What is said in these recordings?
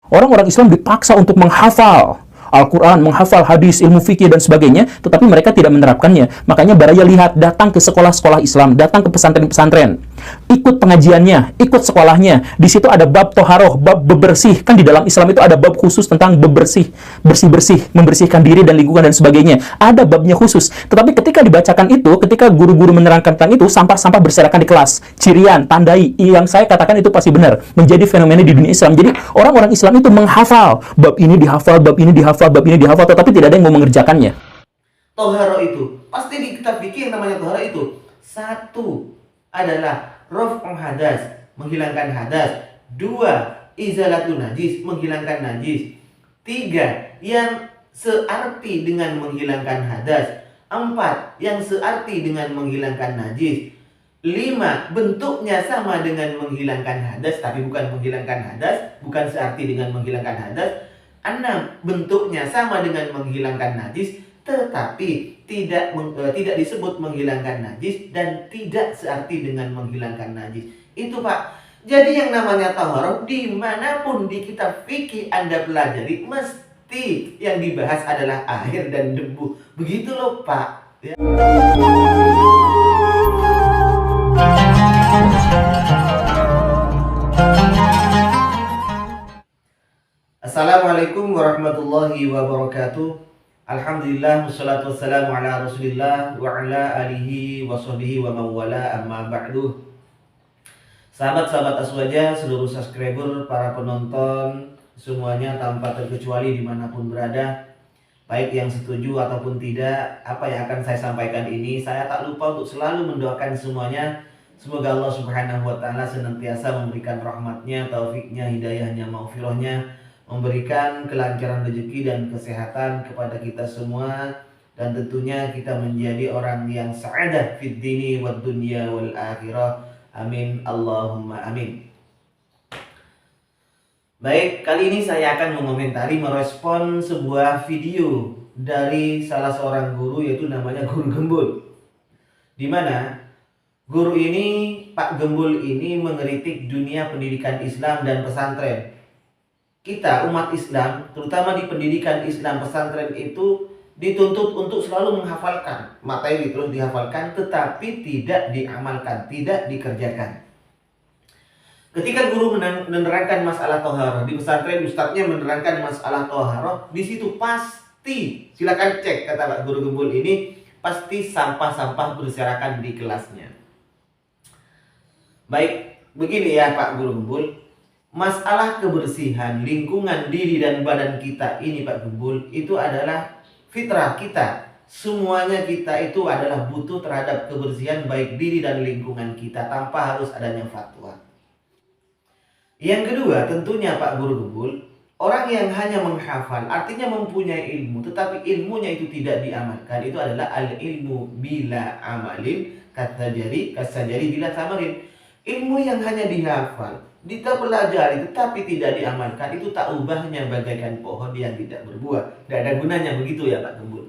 Orang-orang Islam dipaksa untuk menghafal Al-Quran, menghafal hadis, ilmu fikih, dan sebagainya, tetapi mereka tidak menerapkannya. Makanya Baraya lihat, datang ke sekolah-sekolah Islam, datang ke pesantren-pesantren, ikut pengajiannya, ikut sekolahnya. Di situ ada bab toharoh, bab bebersih. Kan di dalam Islam itu ada bab khusus tentang bebersih, bersih-bersih, membersihkan diri dan lingkungan dan sebagainya. Ada babnya khusus. Tetapi ketika dibacakan itu, ketika guru-guru menerangkan tentang itu, sampah-sampah berserakan di kelas. Cirian, tandai, yang saya katakan itu pasti benar. Menjadi fenomena di dunia Islam. Jadi orang-orang Islam itu menghafal. Bab ini dihafal, bab ini dihafal, bab ini dihafal, tetapi tidak ada yang mau mengerjakannya. Toharo itu, pasti di kitab fikih yang namanya toharo itu, satu adalah raf'u hadas, menghilangkan hadas. Dua, izalatun najis, menghilangkan najis. Tiga, yang searti dengan menghilangkan hadas. Empat, yang searti dengan menghilangkan najis. Lima, bentuknya sama dengan menghilangkan hadas, tapi bukan menghilangkan hadas, bukan searti dengan menghilangkan hadas. 6. Bentuknya sama dengan menghilangkan najis, tetapi tidak disebut menghilangkan najis dan tidak searti dengan menghilangkan najis. Itu Pak. Jadi yang namanya taharah dimanapun di kitab fikih Anda pelajari, mesti yang dibahas adalah air dan debu. Begitu loh Pak. Ya. Assalamualaikum warahmatullahi wabarakatuh. Alhamdulillah, wassalatu wassalamu ala rasulillah wa ala alihi wa sahbihi wa mawala, amma ba'du. Sahabat-sahabat Aswaja, seluruh subscriber, para penonton, semuanya tanpa terkecuali dimanapun berada, baik yang setuju ataupun tidak, apa yang akan saya sampaikan ini, saya tak lupa untuk selalu mendoakan semuanya. Semoga Allah subhanahu wa ta'ala senantiasa memberikan rahmatnya, taufiknya, hidayahnya, maghfirahnya, memberikan kelancaran rezeki dan kesehatan kepada kita semua, dan tentunya kita menjadi orang yang sa'adah fid dini wad dunya wal akhirah. Amin Allahumma amin. Baik, kali ini saya akan mengomentari, merespon sebuah video dari salah seorang guru, yaitu namanya Guru Gembul. Di mana guru ini, Pak Gembul ini, mengkritik dunia pendidikan Islam dan pesantren. Kita umat Islam, terutama di pendidikan Islam pesantren itu dituntut untuk selalu menghafalkan materi, terus dihafalkan, tetapi tidak diamalkan, tidak dikerjakan. Ketika guru menerangkan masalah toharoh di pesantren, ustadznya menerangkan masalah toharoh, di situ pasti, silakan cek kata Pak Guru Gembul ini, pasti sampah-sampah berserakan di kelasnya. Baik, begini ya Pak Guru Gembul. Masalah kebersihan lingkungan diri dan badan kita ini Pak Gembul, itu adalah fitrah kita. Semuanya kita itu adalah butuh terhadap kebersihan baik diri dan lingkungan kita, tanpa harus adanya fatwa. Yang kedua, tentunya Pak Guru Gembul, orang yang hanya menghafal, artinya mempunyai ilmu, tetapi ilmunya itu tidak diamalkan, itu adalah al-ilmu bila amalin kasajari bila tamarin. Ilmu yang hanya dihafal, kita pelajari tetapi tidak diamalkan, itu tak ubahnya bagaikan pohon yang tidak berbuah. Tidak ada gunanya, begitu ya Pak Gembul.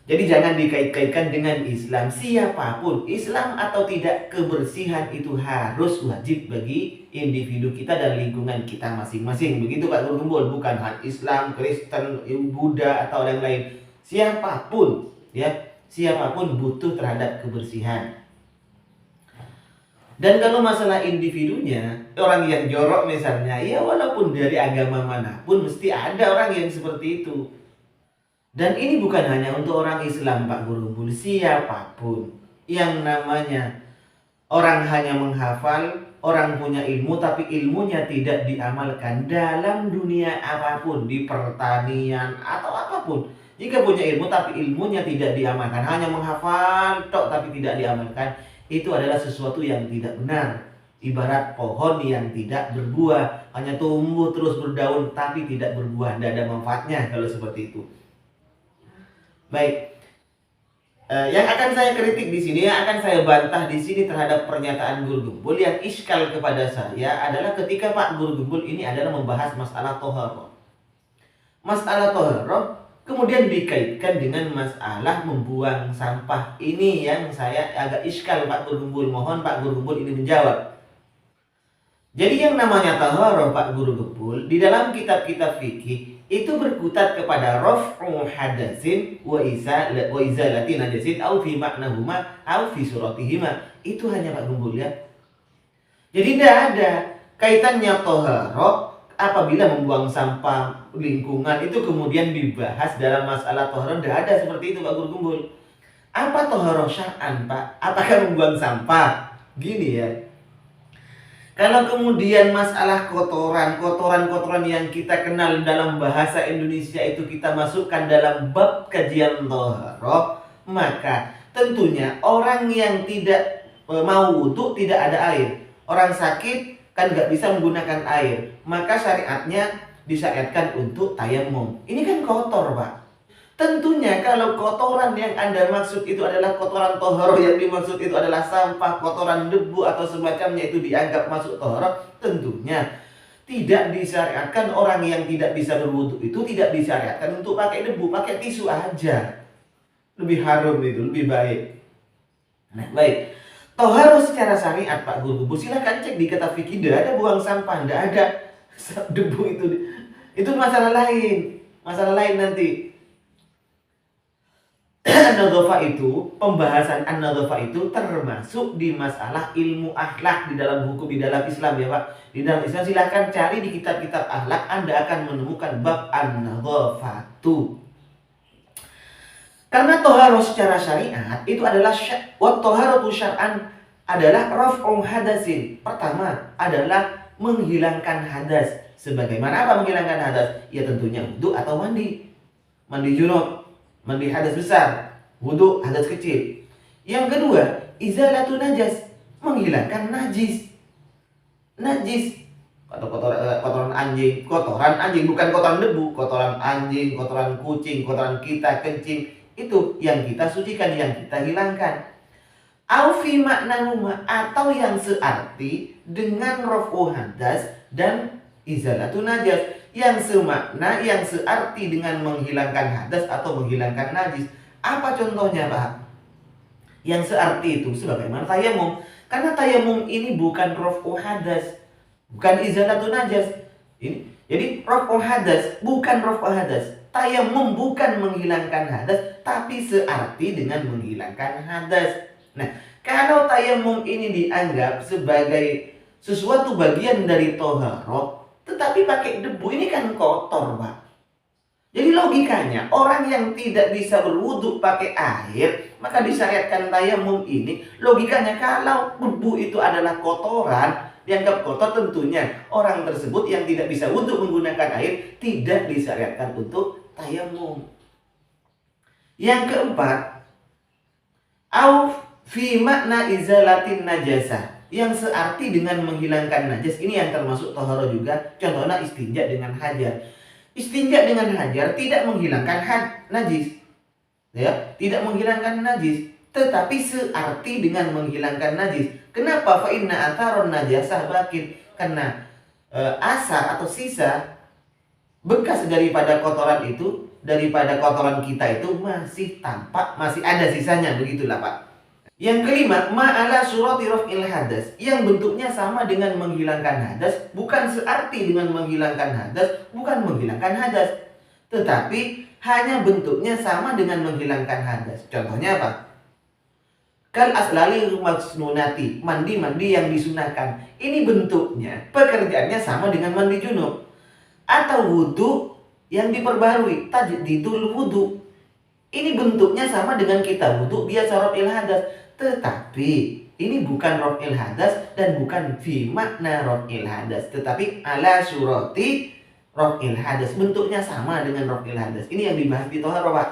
Jadi jangan dikait-kaitkan dengan Islam. Siapapun, Islam atau tidak, kebersihan itu harus wajib bagi individu kita dan lingkungan kita masing-masing. Begitu Pak Guru Gembul, bukan hanya Islam, Kristen, Buddha atau yang lain. Siapapun, ya, siapapun butuh terhadap kebersihan. Dan kalau masalah individunya, orang yang jorok misalnya, ya walaupun dari agama manapun mesti ada orang yang seperti itu. Dan ini bukan hanya untuk orang Islam Pak Guru Gembul, siapapun yang namanya orang hanya menghafal, orang punya ilmu tapi ilmunya tidak diamalkan dalam dunia apapun, di pertanian atau apapun. Jika punya ilmu tapi ilmunya tidak diamalkan, hanya menghafal tok tapi tidak diamalkan, itu adalah sesuatu yang tidak benar. Ibarat pohon yang tidak berbuah, hanya tumbuh terus berdaun tapi tidak berbuah, tidak ada manfaatnya kalau seperti itu. Baik, yang akan saya kritik di sini, yang akan saya bantah di sini terhadap pernyataan Guru Gembul yang iskal kepada saya adalah ketika Pak Guru Gembul ini adalah membahas masalah toharoh. Masalah toharoh kemudian dikaitkan dengan masalah membuang sampah. Ini yang saya agak iskal Pak Guru Gembul. Mohon Pak Guru Gembul ini menjawab. Jadi yang namanya taharah Pak Guru Gembul di dalam kitab-kitab fikih itu berkutat kepada raf'u hadatsin wa izalati najasin au fi maknahuma au fi suratihima. Itu hanya Pak Gembul ya. Jadi tidak ada kaitannya taharah apabila membuang sampah lingkungan itu kemudian dibahas dalam masalah taharah. Tidak ada seperti itu Pak Guru Gembul. Apa taharah syar'an Pak? Apakah membuang sampah? Gini ya. Kalau kemudian masalah kotoran yang kita kenal dalam bahasa Indonesia itu kita masukkan dalam bab kajian taharah, maka tentunya orang yang tidak mau wudu tidak ada air. Orang sakit kan nggak bisa menggunakan air, maka syariatnya disyariatkan untuk tayamum. Ini kan kotor Pak. Tentunya kalau kotoran yang Anda maksud itu adalah kotoran tohoroh, yang dimaksud itu adalah sampah, kotoran debu atau semacamnya itu dianggap masuk tohoroh, tentunya tidak disyariatkan. Orang yang tidak bisa berwudu itu tidak disyariatkan untuk pakai debu, pakai tisu aja. Lebih harum itu, lebih baik. Nah, baik. Tohoroh secara syariat Pak Guru, silahkan cek di kitab fikih, tidak ada buang sampah, tidak ada debu itu. Itu masalah lain. Masalah lain nanti. An-nadhafah itu, pembahasan an-nadhafah itu termasuk di masalah ilmu akhlak di dalam hukum, di dalam Islam ya Pak. Di dalam Islam silahkan cari di kitab-kitab akhlak, Anda akan menemukan bab an-nadhafatu. Karena toharoh secara syariat itu adalah toharatu syar'an adalah raf'u hadasin. Pertama adalah menghilangkan hadas. Sebagaimana apa menghilangkan hadas? Ya tentunya wudu atau mandi. Mandi junub, mandi hadas besar, wudu hadas kecil. Yang kedua, izalatu najas, menghilangkan najis. Najis atau kotoran anjing bukan kotoran debu, kotoran anjing, kotoran kucing, kotoran kita kencing, itu yang kita sucikan, yang kita hilangkan. Au fi maknahuma, atau yang searti dengan raf'u hadas dan izalatu najas, yang semakna, yang searti dengan menghilangkan hadas atau menghilangkan najis. Apa contohnya Pak? Yang searti itu sebagaimana tayamum. Karena tayamum ini bukan raf'u hadas, bukan izalatu najas. Ini jadi raf'u hadas bukan raf'u hadas. Tayamum bukan menghilangkan hadas, tapi searti dengan menghilangkan hadas. Nah, kalau tayamum ini dianggap sebagai sesuatu bagian dari toharah, tetapi pakai debu, ini kan kotor Pak. Jadi logikanya orang yang tidak bisa berwudu pakai air, maka disyariatkan tayamum ini. Logikanya kalau debu itu adalah kotoran, dianggap kotor, tentunya orang tersebut yang tidak bisa wudu menggunakan air tidak disyariatkan untuk tayamum. Yang keempat, au fi makna izalatin najasah, yang searti dengan menghilangkan najis. Ini yang termasuk taharah juga. Contohnya istinja dengan hajar. Istinja dengan hajar tidak menghilangkan najis, ya, tidak menghilangkan najis, tetapi searti dengan menghilangkan najis. Kenapa? Fa inna atharon najasah bakin, karena asar atau sisa bekas daripada kotoran itu, daripada kotoran kita itu masih tampak, masih ada sisanya, begitulah Pak. Yang kelima, ma'ala surati raf'il hadas, yang bentuknya sama dengan menghilangkan hadas, bukan searti dengan menghilangkan hadas, bukan menghilangkan hadas, tetapi hanya bentuknya sama dengan menghilangkan hadas. Contohnya apa? Kal aslali maksnunati, mandi yang disunahkan. Ini bentuknya, pekerjaannya sama dengan mandi junub. Atau wudu yang diperbarui, tajdidul wudu. Ini bentuknya sama dengan kita wudu biasa raf'il hadas, tetapi ini bukan raf'il hadas dan bukan fi makna raf'il hadas, tetapi ala surati raf'il hadas, bentuknya sama dengan raf'il hadas. Ini yang dibahas di toharah Pak.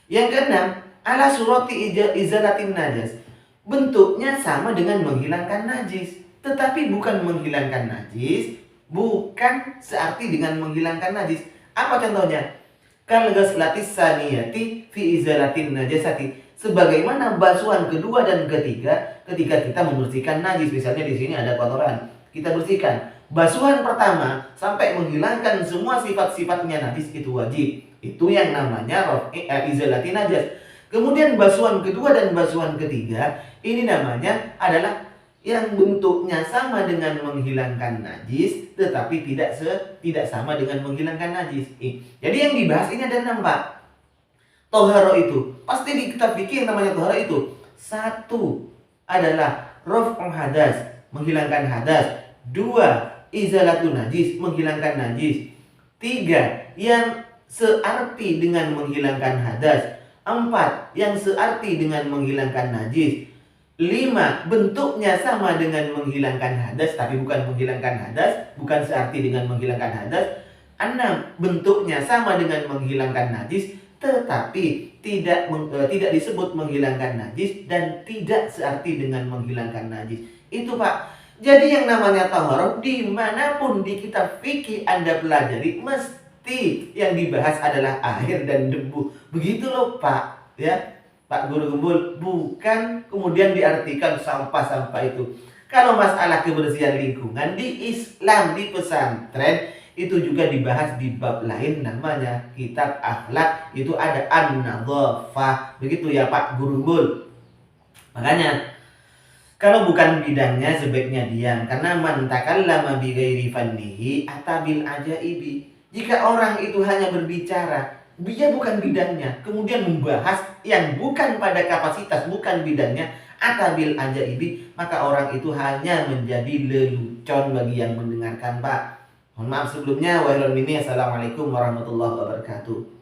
Yang keenam, ala surati izalatin najas, bentuknya sama dengan menghilangkan najis, tetapi bukan menghilangkan najis, bukan searti dengan menghilangkan najis. Apa contohnya? Kal ghaslatis saniyati fi izalatin najasati, sebagaimana basuhan kedua dan ketiga ketika kita membersihkan najis. Misalnya di sini ada kotoran, kita bersihkan. Basuhan pertama sampai menghilangkan semua sifat-sifatnya najis itu wajib. Itu yang namanya izalatin najas. Kemudian basuhan kedua dan basuhan ketiga ini namanya adalah yang bentuknya sama dengan menghilangkan najis, tetapi tidak sama dengan menghilangkan najis. Jadi yang dibahas ini ada 6, Pak. Toharo itu, pasti di kitab fikih yang namanya toharo itu, satu adalah raf'u hadas, menghilangkan hadas. Dua, izalatun najis, menghilangkan najis. Tiga, yang searti dengan menghilangkan hadas. Empat, yang searti dengan menghilangkan najis. 5. Bentuknya sama dengan menghilangkan hadas tapi bukan menghilangkan hadas, bukan searti dengan menghilangkan hadas. 6. Bentuknya sama dengan menghilangkan najis tetapi tidak disebut menghilangkan najis dan tidak searti dengan menghilangkan najis. Itu, Pak. Jadi yang namanya taharah dimanapun di kitab fikih Anda pelajari mesti yang dibahas adalah air dan debu. Begitu loh, Pak. Ya. Pak Guru Gembul, bukan kemudian diartikan sampah-sampah itu. Kalau masalah kebersihan lingkungan di Islam, di pesantren, itu juga dibahas di bab lain namanya kitab akhlak, itu ada an-nadhafah. Begitu ya Pak Guru Gembul. Makanya kalau bukan bidangnya sebaiknya diam, karena man takallama bi ghairi fannihi atabil ajaibi. Jika orang itu hanya berbicara, dia bukan bidangnya, kemudian membahas yang bukan pada kapasitas, bukan bidangnya, atabil ajaibi, maka orang itu hanya menjadi lelucon bagi yang mendengarkan, Pak. Mohon maaf sebelumnya. Wassalamualaikum warahmatullahi wabarakatuh.